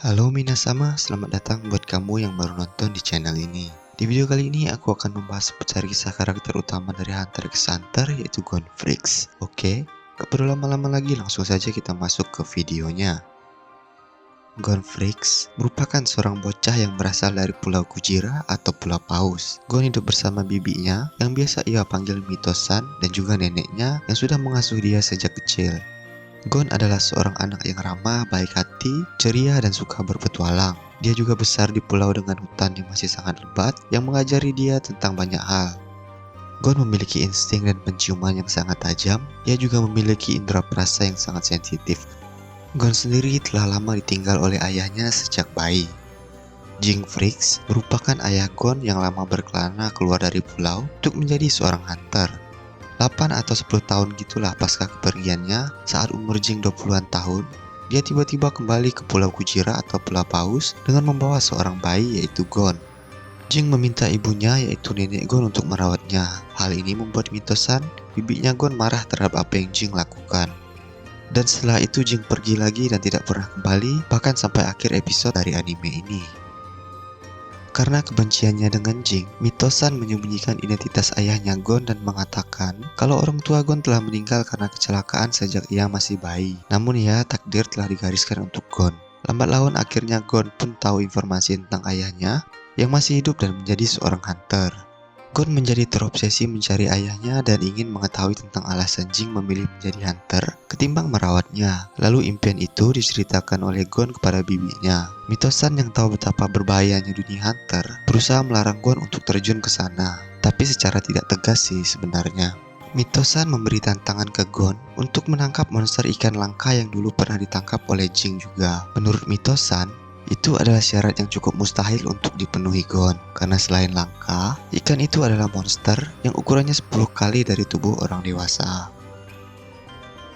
Halo minasama, selamat datang buat kamu yang baru nonton di channel ini. Di video kali ini aku akan membahas seputar kisah karakter utama dari Hunter x Hunter, yaitu Gonfrix. Oke, gak perlu lama-lama lagi, langsung saja kita masuk ke videonya. Gonfrix merupakan seorang bocah yang berasal dari Pulau Kujira atau Pulau Paus. Gon hidup bersama bibinya yang biasa ia panggil Mitosan dan juga neneknya yang sudah mengasuh dia sejak kecil. Gon adalah seorang anak yang ramah, baik hati, ceria, dan suka berpetualang. Dia juga besar di pulau dengan hutan yang masih sangat lebat yang mengajari dia tentang banyak hal. Gon memiliki insting dan penciuman yang sangat tajam. Ia juga memiliki indera perasa yang sangat sensitif. Gon sendiri telah lama ditinggal oleh ayahnya sejak bayi. Jingfrix merupakan ayah Gon yang lama berkelana keluar dari pulau untuk menjadi seorang hunter. 8 atau 10 tahun gitulah pasca kepergiannya, saat umur Jing 20-an tahun, dia tiba-tiba kembali ke Pulau Kujira atau Pulau Paus dengan membawa seorang bayi yaitu Gon. Jing meminta ibunya yaitu nenek Gon untuk merawatnya. Hal ini membuat Mitosan, bibinya Gon, marah terhadap apa yang Jing lakukan. Dan setelah itu Jing pergi lagi dan tidak pernah kembali, bahkan sampai akhir episode dari anime ini. Karena kebenciannya dengan Jing, Mitosan menyembunyikan identitas ayahnya Gon dan mengatakan kalau orang tua Gon telah meninggal karena kecelakaan sejak ia masih bayi. Namun ya, takdir telah digariskan untuk Gon. Lambat laun akhirnya Gon pun tahu informasi tentang ayahnya yang masih hidup dan menjadi seorang hunter. Gon menjadi terobsesi mencari ayahnya dan ingin mengetahui tentang alasan Jing memilih menjadi hunter ketimbang merawatnya. Lalu impian itu diceritakan oleh Gon kepada bibinya. Mitosan yang tahu betapa berbahayanya dunia hunter berusaha melarang Gon untuk terjun ke sana, tapi secara tidak tegas sih sebenarnya. Mitosan memberi tantangan ke Gon untuk menangkap monster ikan langka yang dulu pernah ditangkap oleh Jing juga. Menurut Mitosan, itu adalah syarat yang cukup mustahil untuk dipenuhi Gon, karena selain langka, ikan itu adalah monster yang ukurannya 10 kali dari tubuh orang dewasa.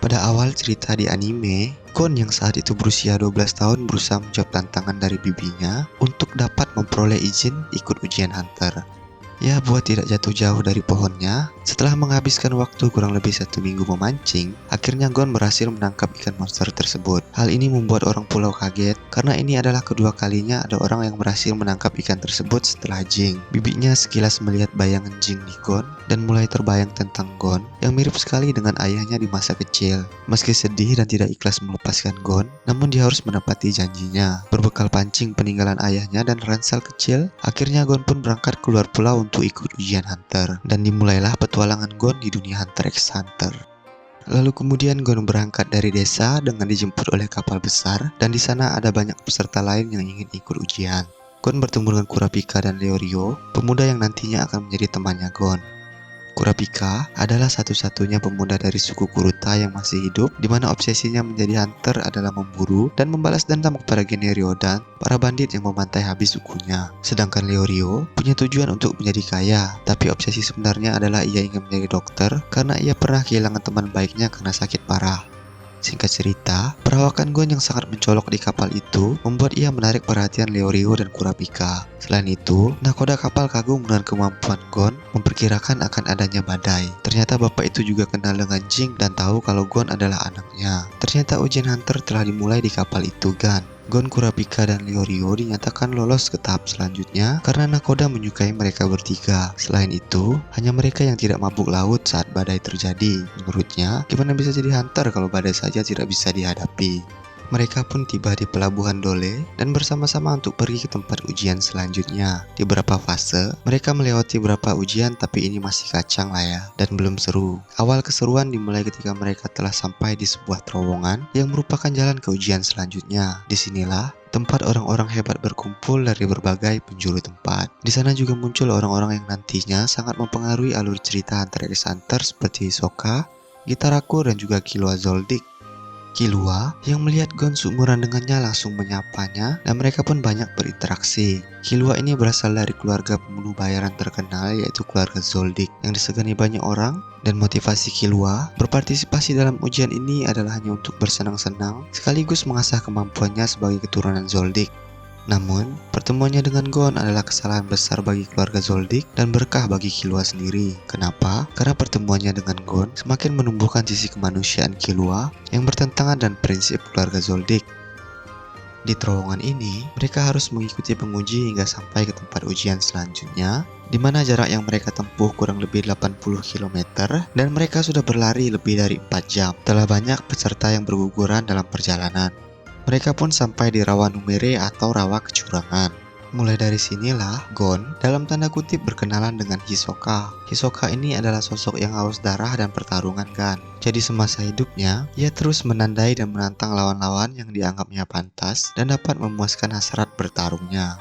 Pada awal cerita di anime, Gon yang saat itu berusia 12 tahun berusaha menjawab tantangan dari bibinya untuk dapat memperoleh izin ikut ujian hunter. Ya, buat tidak jatuh jauh dari pohonnya, setelah menghabiskan waktu kurang lebih 1 minggu memancing, akhirnya Gon berhasil menangkap ikan monster tersebut. Hal ini membuat orang pulau kaget, karena ini adalah kedua kalinya ada orang yang berhasil menangkap ikan tersebut setelah Jing. Bibinya sekilas melihat bayangan Jing di Gon, dan mulai terbayang tentang Gon, yang mirip sekali dengan ayahnya di masa kecil. Meski sedih dan tidak ikhlas melepaskan Gon, namun dia harus menepati janjinya. Berbekal pancing peninggalan ayahnya dan ransel kecil, akhirnya Gon pun berangkat keluar pulau untuk ikut ujian hunter, dan dimulailah petualangan Gon di dunia Hunter x Hunter. Lalu kemudian Gon berangkat dari desa dengan dijemput oleh kapal besar, dan di sana ada banyak peserta lain yang ingin ikut ujian. Gon bertemu dengan Kurapika dan Leorio, pemuda yang nantinya akan menjadi temannya Gon. Kurapika adalah satu-satunya pemuda dari suku Kuruta yang masih hidup, di mana obsesinya menjadi hunter adalah memburu dan membalas dendam kepada Genryo dan para bandit yang memantai habis sukunya. Sedangkan Leorio punya tujuan untuk menjadi kaya, tapi obsesi sebenarnya adalah ia ingin menjadi dokter karena ia pernah kehilangan teman baiknya karena sakit parah. Singkat cerita, perawakan Gon yang sangat mencolok di kapal itu membuat ia menarik perhatian Leorio dan Kurapika. Selain itu, nakoda kapal kagum dengan kemampuan Gon memperkirakan akan adanya badai. Ternyata bapak itu juga kenal dengan Jing dan tahu kalau Gon adalah anaknya. Ternyata ujian hunter telah dimulai di kapal itu kan. Gon, Kurapika, dan Leorio dinyatakan lolos ke tahap selanjutnya karena nakoda menyukai mereka bertiga. Selain itu, hanya mereka yang tidak mabuk laut saat badai terjadi. Menurutnya, gimana bisa jadi hunter kalau badai saja tidak bisa dihadapi? Mereka pun tiba di pelabuhan Dole dan bersama-sama untuk pergi ke tempat ujian selanjutnya. Di beberapa fase, mereka melewati beberapa ujian tapi ini masih kacang lah ya, dan belum seru. Awal keseruan dimulai ketika mereka telah sampai di sebuah terowongan yang merupakan jalan ke ujian selanjutnya. Disinilah tempat orang-orang hebat berkumpul dari berbagai penjuru tempat. Di sana juga muncul orang-orang yang nantinya sangat mempengaruhi alur cerita Hunter x Hunter seperti Hisoka, Gitaraku, dan juga Killua Zoldyck. Killua yang melihat Gon seumuran dengannya langsung menyapanya dan mereka pun banyak berinteraksi. Killua ini berasal dari keluarga pembunuh bayaran terkenal yaitu keluarga Zoldyck yang disegani banyak orang, dan motivasi Killua berpartisipasi dalam ujian ini adalah hanya untuk bersenang-senang sekaligus mengasah kemampuannya sebagai keturunan Zoldyck. Namun, pertemuannya dengan Gon adalah kesalahan besar bagi keluarga Zoldyck dan berkah bagi Killua sendiri. Kenapa? Karena pertemuannya dengan Gon semakin menumbuhkan sisi kemanusiaan Killua yang bertentangan dengan prinsip keluarga Zoldyck. Di terowongan ini, mereka harus mengikuti penguji hingga sampai ke tempat ujian selanjutnya, di mana jarak yang mereka tempuh kurang lebih 80 km dan mereka sudah berlari lebih dari 4 jam. Telah banyak peserta yang berguguran dalam perjalanan. Mereka pun sampai di rawa Numere atau rawa kecurangan. Mulai dari sinilah Gon dalam tanda kutip berkenalan dengan Hisoka. Hisoka ini adalah sosok yang haus darah dan pertarungan kan. Jadi semasa hidupnya, ia terus menandai dan menantang lawan-lawan yang dianggapnya pantas dan dapat memuaskan hasrat bertarungnya.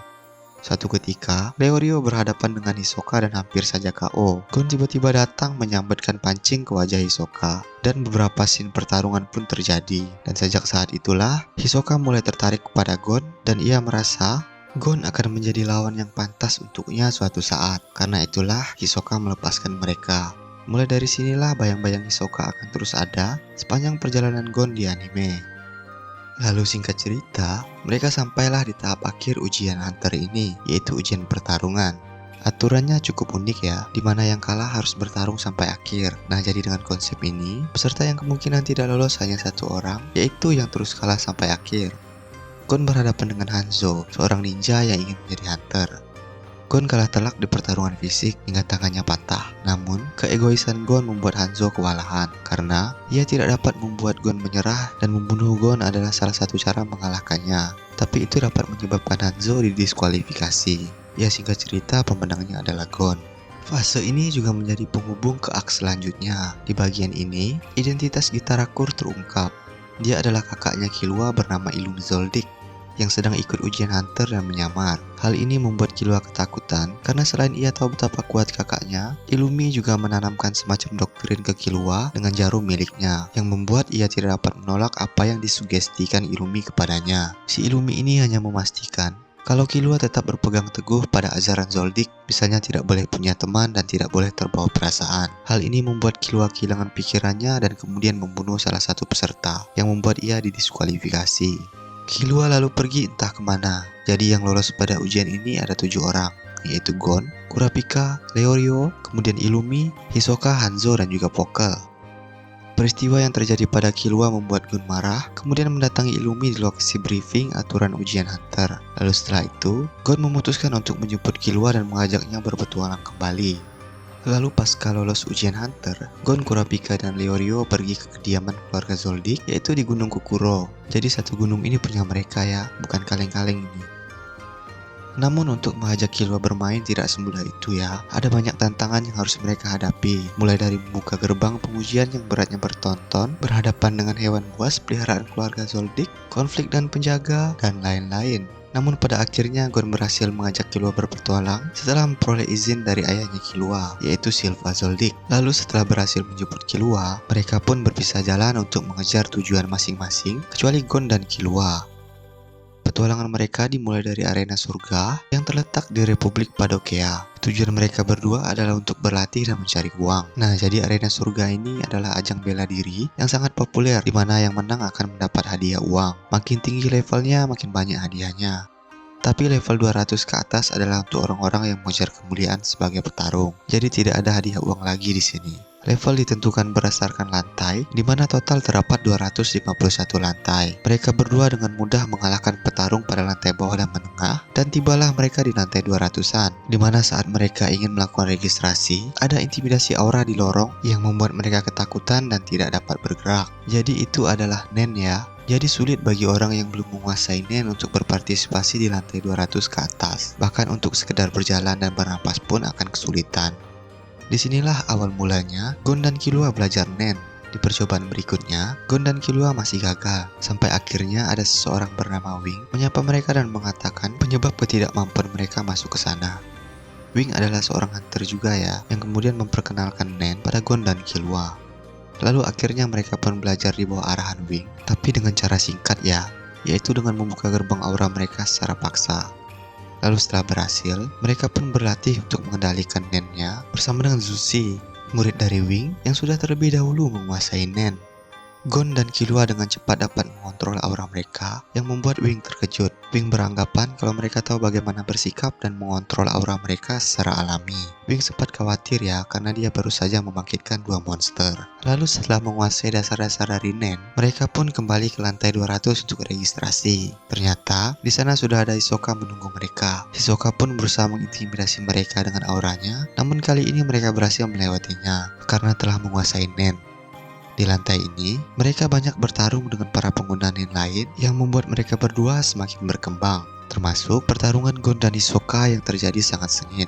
Suatu ketika, Leorio berhadapan dengan Hisoka dan hampir saja KO. Gon tiba-tiba datang menyambetkan pancing ke wajah Hisoka, dan beberapa scene pertarungan pun terjadi. Dan sejak saat itulah, Hisoka mulai tertarik kepada Gon dan ia merasa Gon akan menjadi lawan yang pantas untuknya suatu saat. Karena itulah Hisoka melepaskan mereka. Mulai dari sinilah bayang-bayang Hisoka akan terus ada sepanjang perjalanan Gon di anime. Lalu singkat cerita, mereka sampailah di tahap akhir ujian Hunter ini, yaitu ujian pertarungan. Aturannya cukup unik ya, dimana yang kalah harus bertarung sampai akhir. Nah, jadi dengan konsep ini, peserta yang kemungkinan tidak lolos hanya satu orang, yaitu yang terus kalah sampai akhir. Gon berhadapan dengan Hanzo, seorang ninja yang ingin menjadi hunter. Gon kalah telak di pertarungan fisik hingga tangannya patah. Namun, keegoisan Gon membuat Hanzo kewalahan karena ia tidak dapat membuat Gon menyerah dan membunuh Gon adalah salah satu cara mengalahkannya. Tapi itu dapat menyebabkan Hanzo didiskualifikasi. Ya, singkat cerita pemenangnya adalah Gon. Fase ini juga menjadi penghubung ke aks selanjutnya. Di bagian ini, identitas Gitarakur terungkap. Dia adalah kakaknya Killua bernama Illumi Zoldyck yang sedang ikut ujian Hunter dan menyamar. Hal ini membuat Killua ketakutan karena selain ia tahu betapa kuat kakaknya, Illumi juga menanamkan semacam doktrin ke Killua dengan jarum miliknya yang membuat ia tidak dapat menolak apa yang disugestikan Illumi kepadanya. Si Illumi ini hanya memastikan kalau Killua tetap berpegang teguh pada ajaran Zoldyck, misalnya tidak boleh punya teman dan tidak boleh terbawa perasaan. Hal ini membuat Killua kehilangan pikirannya dan kemudian membunuh salah satu peserta yang membuat ia didiskualifikasi. Killua lalu pergi entah kemana. Jadi yang lolos pada ujian ini ada 7 orang, yaitu Gon, Kurapika, Leorio, kemudian Illumi, Hisoka, Hanzo, dan juga Pokel. Peristiwa yang terjadi pada Killua membuat Gon marah, kemudian mendatangi Illumi di lokasi briefing aturan ujian Hunter. Lalu setelah itu, Gon memutuskan untuk menjemput Killua dan mengajaknya berpetualang kembali. Lalu pasca lolos ujian Hunter, Gon, Kurapika, dan Leorio pergi ke kediaman keluarga Zoldyck, yaitu di Gunung Kukuro. Jadi satu gunung ini punya mereka ya, bukan kaleng-kaleng ini. Namun untuk mengajak Killua bermain tidak semudah itu ya. Ada banyak tantangan yang harus mereka hadapi. Mulai dari membuka gerbang pengujian yang beratnya bertonton, berhadapan dengan hewan buas peliharaan keluarga Zoldyck, konflik dan penjaga, dan lain-lain. Namun pada akhirnya Gon berhasil mengajak Killua berpetualang setelah memperoleh izin dari ayahnya Killua, yaitu Silva Zoldyck. Lalu setelah berhasil menjemput Killua, mereka pun berpisah jalan untuk mengejar tujuan masing-masing, kecuali Gon dan Killua. Petualangan mereka dimulai dari arena surga yang terletak di Republik Padokea. Tujuan mereka berdua adalah untuk berlatih dan mencari uang. Nah, jadi arena surga ini adalah ajang bela diri yang sangat populer, di mana yang menang akan mendapat hadiah uang. Makin tinggi levelnya, makin banyak hadiahnya. Tapi level 200 ke atas adalah untuk orang-orang yang mengejar kemuliaan sebagai petarung. Jadi tidak ada hadiah uang lagi di sini. Level ditentukan berdasarkan lantai, di mana total terdapat 251 lantai. Mereka berdua dengan mudah mengalahkan petarung pada lantai bawah dan menengah, dan tibalah mereka di lantai 200-an, di mana saat mereka ingin melakukan registrasi, ada intimidasi aura di lorong yang membuat mereka ketakutan dan tidak dapat bergerak. Jadi itu adalah Nen ya. Jadi sulit bagi orang yang belum menguasai Nen untuk berpartisipasi di lantai 200 ke atas. Bahkan untuk sekedar berjalan dan bernapas pun akan kesulitan. Disinilah awal mulanya Gon dan Killua belajar Nen. Di percobaan berikutnya, Gon dan Killua masih gagal. Sampai akhirnya ada seseorang bernama Wing menyapa mereka dan mengatakan penyebab ketidakmampuan mereka masuk ke sana. Wing adalah seorang hunter juga ya, yang kemudian memperkenalkan Nen pada Gon dan Killua. Lalu akhirnya mereka pun belajar di bawah arahan Wing, tapi dengan cara singkat ya, yaitu dengan membuka gerbang aura mereka secara paksa. Lalu setelah berhasil, mereka pun berlatih untuk mengendalikan Nen-nya bersama dengan Zushi, murid dari Wing yang sudah terlebih dahulu menguasai Nen. Gon dan Killua dengan cepat dapat mengontrol aura mereka yang membuat Wing terkejut. Wing beranggapan kalau mereka tahu bagaimana bersikap dan mengontrol aura mereka secara alami. Wing sempat khawatir ya karena dia baru saja membangkitkan dua monster. Lalu setelah menguasai dasar-dasar dari Nen, mereka pun kembali ke lantai 200 untuk registrasi. Ternyata di sana sudah ada Hisoka menunggu mereka. Hisoka pun berusaha mengintimidasi mereka dengan auranya, namun kali ini mereka berhasil melewatinya karena telah menguasai Nen. Di lantai ini, mereka banyak bertarung dengan para pengguna Nen lain yang membuat mereka berdua semakin berkembang, termasuk pertarungan Gon dan Hisoka yang terjadi sangat sengit.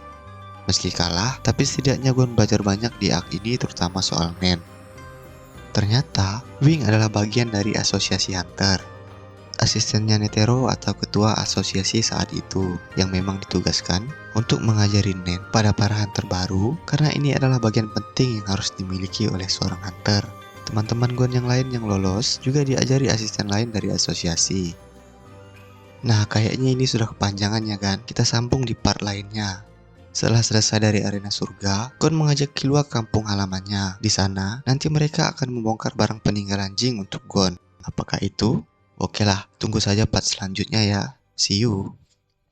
Meski kalah, tapi setidaknya Gon belajar banyak di arc ini terutama soal Nen. Ternyata, Wing adalah bagian dari asosiasi Hunter. Asistennya Netero atau ketua asosiasi saat itu yang memang ditugaskan untuk mengajari Nen pada para Hunter baru karena ini adalah bagian penting yang harus dimiliki oleh seorang Hunter. Teman-teman Gon yang lain yang lolos juga diajari asisten lain dari asosiasi. Nah, kayaknya ini sudah kepanjangan ya kan? Kita sambung di part lainnya. Setelah selesai dari arena surga, Gon mengajak Killua ke kampung halamannya. Di sana, nanti mereka akan membongkar barang peninggalan Jing untuk Gon. Apakah itu? Oke lah, tunggu saja part selanjutnya ya. See you.